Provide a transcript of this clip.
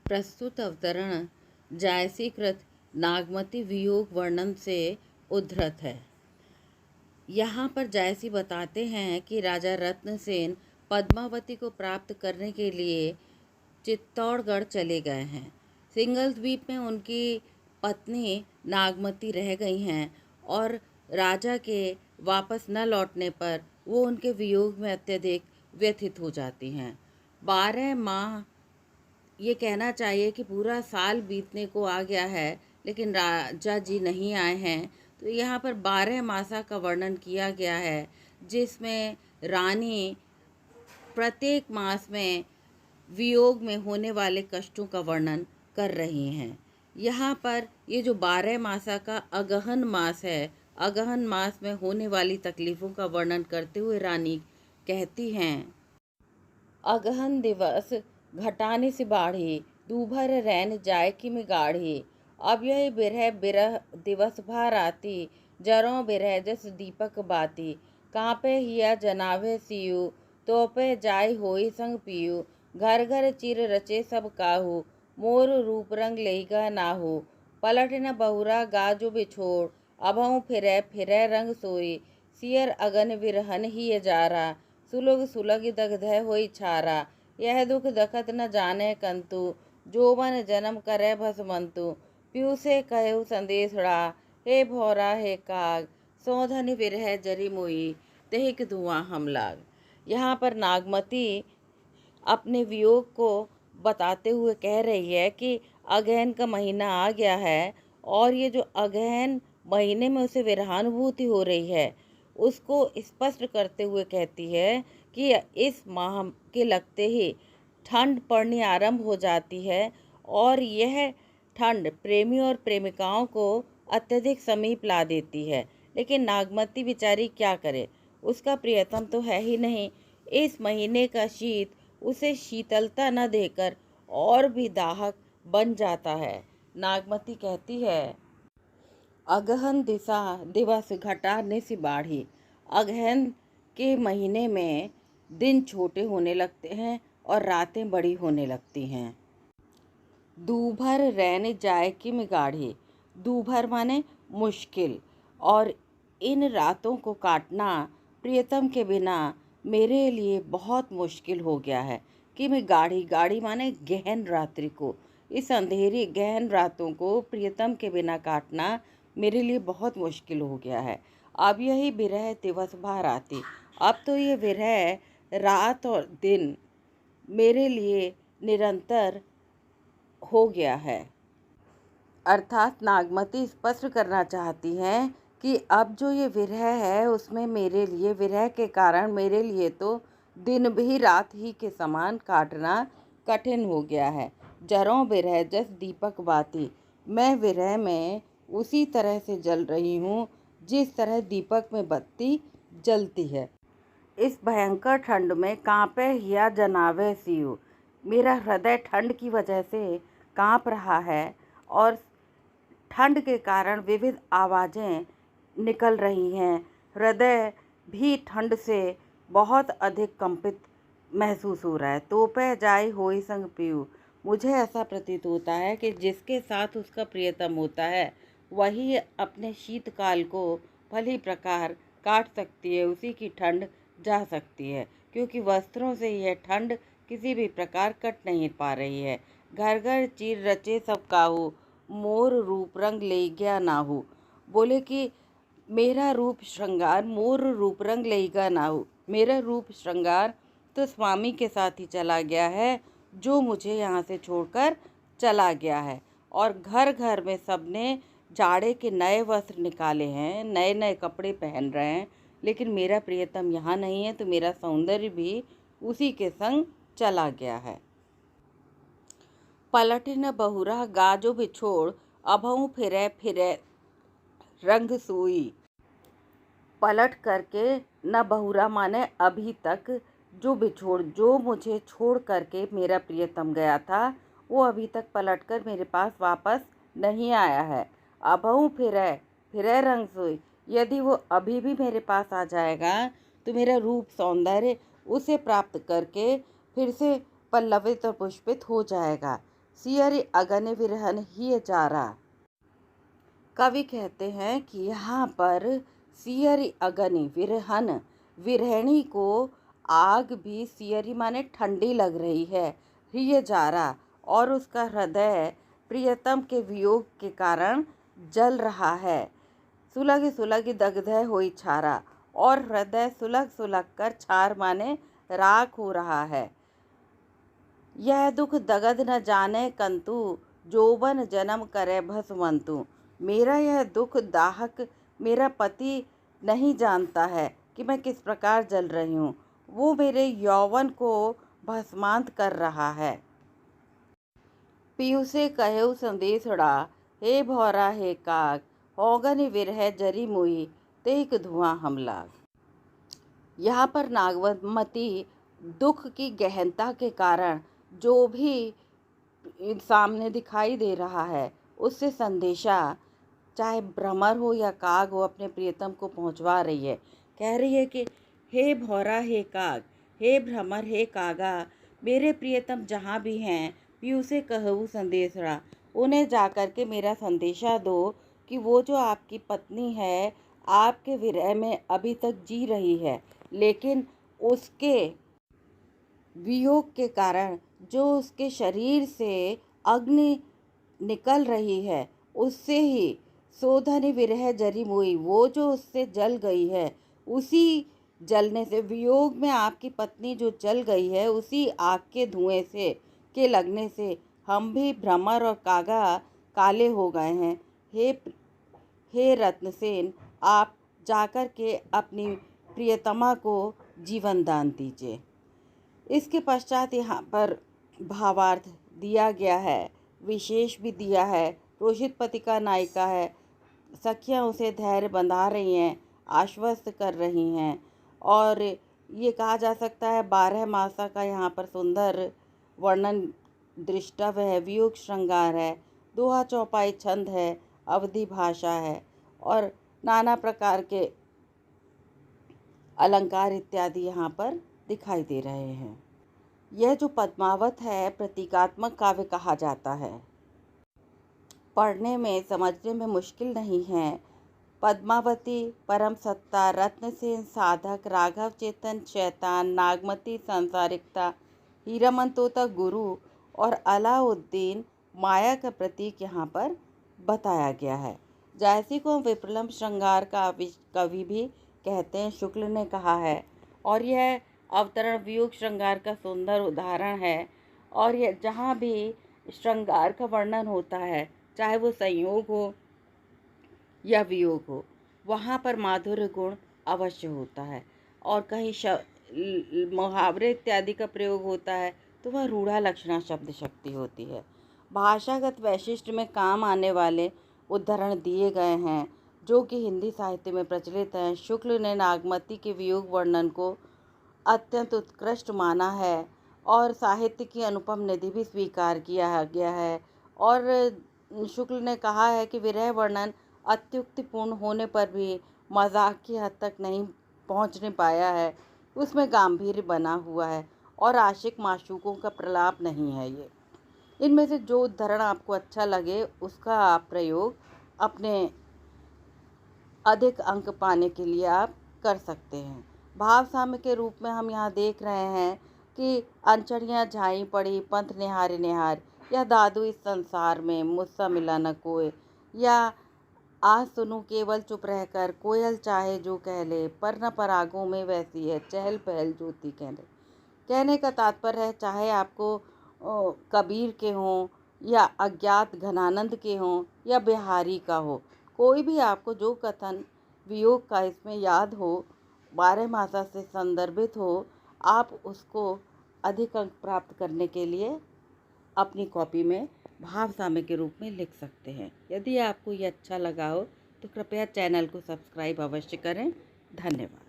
प्रस्तुत अवतरण जायसीकृत नागमती वियोग वर्णन से उद्धृत है। यहाँ पर जायसी बताते हैं कि राजा रत्नसेन पद्मावती को प्राप्त करने के लिए चित्तौड़गढ़ चले गए हैं। सिंघल द्वीप में उनकी पत्नी नागमती रह गई हैं और राजा के वापस न लौटने पर वो उनके वियोग में अत्यधिक व्यथित हो जाती हैं। 12 माह, ये कहना चाहिए कि पूरा साल बीतने को आ गया है, लेकिन राजा जी नहीं आए हैं। तो यहाँ पर 12 मासा का वर्णन किया गया है, जिसमें रानी प्रत्येक मास में वियोग में होने वाले कष्टों का वर्णन कर रही हैं। यहाँ पर ये जो 12 मासा का अगहन मास है, अगहन मास में होने वाली तकलीफ़ों का वर्णन करते हुए रानी कहती हैं, अगहन दिवस घटाने से बाढ़ी, दूभर रैन जाय कि में गाढ़ी। अब यही बिरह दिवस भर आती, जरों बिरह जस दीपक बाती। कांपे हिया जनावे सियु, तोपे जाय होई संग पियु। घर घर चिर रचे सब काहू, मोर रूप रंग लेगा नाहू। पलट न बहुरा गाजो बिछोड़, अभऊ फिरै फिरै रंग सोई। सियर अगन विरहन ही जारा, सुलग सुलग दग्धय होई छारा। यह दुख दखत न जाने कंतु, जोवन जन्म करे भसमंतु। प्यू से कहु संदेशड़ा, हे भौरा हे काग, सौधन विरह जरी मोई, तेहिक धुआं हम लाग। यहाँ पर नागमती अपने वियोग को बताते हुए कह रही है कि अगहन का महीना आ गया है और ये जो अगहन महीने में उसे विरहानुभूति हो रही है, उसको स्पष्ट करते हुए कहती है कि इस माह के लगते ही ठंड पड़नी आरंभ हो जाती है और यह ठंड प्रेमी और प्रेमिकाओं को अत्यधिक समीप ला देती है। लेकिन नागमती बेचारी क्या करे, उसका प्रियतम तो है ही नहीं। इस महीने का शीत उसे शीतलता न देकर और भी दाहक बन जाता है। नागमती कहती है, अगहन दिवस घटाने से बाढ़ी। अगहन के महीने में दिन छोटे होने लगते हैं और रातें बड़ी होने लगती हैं। दूभर रैन जाए कि में गाढ़ी। दूभर माने मुश्किल, और इन रातों को काटना प्रियतम के बिना मेरे लिए बहुत मुश्किल हो गया है। कि मैं गाढ़ी, गाढ़ी माने गहन रात्रि को, इस अंधेरी गहन रातों को प्रियतम के बिना काटना मेरे लिए बहुत मुश्किल हो गया है। अब यही विरह दिवस भर आती, अब तो ये विरह रात और दिन मेरे लिए निरंतर हो गया है। अर्थात नागमती स्पष्ट करना चाहती हैं कि अब जो ये विरह है उसमें मेरे लिए, विरह के कारण मेरे लिए तो दिन भी रात ही के समान काटना कठिन हो गया है। जरों विरह जस दीपक बाती, मैं विरह में उसी तरह से जल रही हूँ जिस तरह दीपक में बत्ती जलती है। इस भयंकर ठंड में कांपे हिया जनावे सियु, मेरा हृदय ठंड की वजह से कांप रहा है और ठंड के कारण विविध आवाज़ें निकल रही हैं। हृदय भी ठंड से बहुत अधिक कंपित महसूस हो रहा है। तोपे जाय होई संग पियु, मुझे ऐसा प्रतीत होता है कि जिसके साथ उसका प्रियतम होता है वही अपने शीतकाल को भली प्रकार काट सकती है, उसी की ठंड जा सकती है, क्योंकि वस्त्रों से यह ठंड किसी भी प्रकार कट नहीं पा रही है। घर घर चीर रचे सब काहू, मोर रूप रंग ले गया नाहू। बोले कि मेरा रूप श्रृंगार मोर रूप रंग लेगा नाहू, मेरा रूप श्रृंगार तो स्वामी के साथ ही चला गया है जो मुझे यहाँ से छोड़कर चला गया है। और घर घर में सबने जाड़े के नए वस्त्र निकाले हैं, नए नए कपड़े पहन रहे हैं, लेकिन मेरा प्रियतम यहाँ नहीं है, तो मेरा सौंदर्य भी उसी के संग चला गया है। पलट न बहुरा गाजो बिछोड़, अभऊ फिरै फिरै रंग सोई। पलट करके न बहुरा माने अभी तक, जो बिछोड़, जो मुझे छोड़ करके मेरा प्रियतम गया था वो अभी तक पलट कर मेरे पास वापस नहीं आया है। अभऊ फिरै फिरै रंग सोई, यदि वो अभी भी मेरे पास आ जाएगा तो मेरा रूप सौंदर्य उसे प्राप्त करके फिर से पल्लवित और पुष्पित हो जाएगा। सियरि अगनि विरहन ही चारा। कवि कहते हैं कि यहाँ पर सियरि अगनि विरहन, विरहणी को आग भी सियरि माने ठंडी लग रही है, हिय जारा, और उसका हृदय प्रियतम के वियोग के कारण जल रहा है। सुलग सुलग दग्धय होई छारा, और हृदय सुलग सुलग कर छार माने राख हो रहा है। यह दुख दगध न जाने कंतु, जोबन जन्म करे भस्मंतु। मेरा यह दुख दाहक मेरा पति नहीं जानता है कि मैं किस प्रकार जल रही हूँ। वो मेरे यौवन को भस्मांत कर रहा है। पीयू से कहऊ संदेशड़ा, हे भौरा हे काग, होगन विरह जरी मुई, तेक धुआं हम लाग। यहाँ पर नागमती दुख की गहनता के कारण जो भी सामने दिखाई दे रहा है उससे संदेशा, चाहे भ्रमर हो या काग हो, अपने प्रियतम को पहुंचवा रही है। कह रही है कि हे भौरा हे काग, हे भ्रमर हे कागा, मेरे प्रियतम जहाँ भी हैं, पीयू से कहूँ संदेशड़ा, उन्हें जाकर के मेरा संदेशा दो कि वो जो आपकी पत्नी है आपके विरह में अभी तक जी रही है, लेकिन उसके वियोग के कारण जो उसके शरीर से अग्नि निकल रही है, उससे ही सोधन विरह जरी मुई, वो जो उससे जल गई है, उसी जलने से, वियोग में आपकी पत्नी जो जल गई है, उसी आग के धुएं से के लगने से हम भी भ्रमर और कागा काले हो गए हैं। हे रत्नसेन, आप जाकर के अपनी प्रियतमा को जीवन दान दीजिए। इसके पश्चात यहाँ पर भावार्थ दिया गया है, विशेष भी दिया है। रोहित पति का नायिका है, सखियाँ उसे धैर्य बंधा रही हैं, आश्वस्त कर रही हैं, और ये कहा जा सकता है 12 मासा का यहाँ पर सुंदर वर्णन दृष्टव्य है। वियोग श्रृंगार है, दोहा चौपाई छंद है, अवधि भाषा है, और नाना प्रकार के अलंकार इत्यादि यहाँ पर दिखाई दे रहे हैं। यह जो पद्मावत है प्रतीकात्मक काव्य कहा जाता है। पढ़ने में समझने में मुश्किल नहीं है। पद्मावती परम सत्ता, रत्नसेन साधक, राघव चेतन शैतान, नागमती सांसारिकता, हीरामंतोता गुरु और अलाउद्दीन माया का प्रतीक यहाँ पर बताया गया है। जायसी को विप्रलम्ब श्रृंगार का कवि भी कहते हैं, शुक्ल ने कहा है, और यह अवतरण वियोग श्रृंगार का सुंदर उदाहरण है। और यह जहाँ भी श्रृंगार का वर्णन होता है, चाहे वो संयोग हो या वियोग हो, वहाँ पर माधुर्य गुण अवश्य होता है। और कहीं मुहावरे इत्यादि का प्रयोग होता है तो वह रूढ़ा लक्षणा शब्द शक्ति होती है। भाषागत वैशिष्ट्य में काम आने वाले उदाहरण दिए गए हैं जो कि हिंदी साहित्य में प्रचलित हैं। शुक्ल ने नागमती के वियोग वर्णन को अत्यंत उत्कृष्ट माना है और साहित्य की अनुपम निधि भी स्वीकार किया गया है। और शुक्ल ने कहा है कि विरह वर्णन अत्युक्तिपूर्ण होने पर भी मजाक की हद तक नहीं पहुंचने पाया है, उसमें गांभीर्य बना हुआ है और आशिक माशूकों का प्रलाप नहीं है। ये इनमें से जो उदाहरण आपको अच्छा लगे उसका आप प्रयोग अपने अधिक अंक पाने के लिए आप कर सकते हैं। भाव साम्य के रूप में हम यहाँ देख रहे हैं कि अनचड़ियाँ झाई पड़ी पंथ निहारे निहार, या दादू इस संसार में मुझसा मिला न कोई, या आज सुनूं केवल चुप रहकर, कोयल चाहे जो कह ले, पर न परागों में वैसी है चहल पहल ज्योति कह ले। कहने का तात्पर्य है, चाहे आपको कबीर के हों या अज्ञात घनानंद के हों या बिहारी का हो, कोई भी आपको जो कथन वियोग का इसमें याद हो, 12 मासा से संदर्भित हो, आप उसको अधिक अंक प्राप्त करने के लिए अपनी कॉपी में भाव साम्य के रूप में लिख सकते हैं। यदि आपको ये अच्छा लगा हो तो कृपया चैनल को सब्सक्राइब अवश्य करें। धन्यवाद।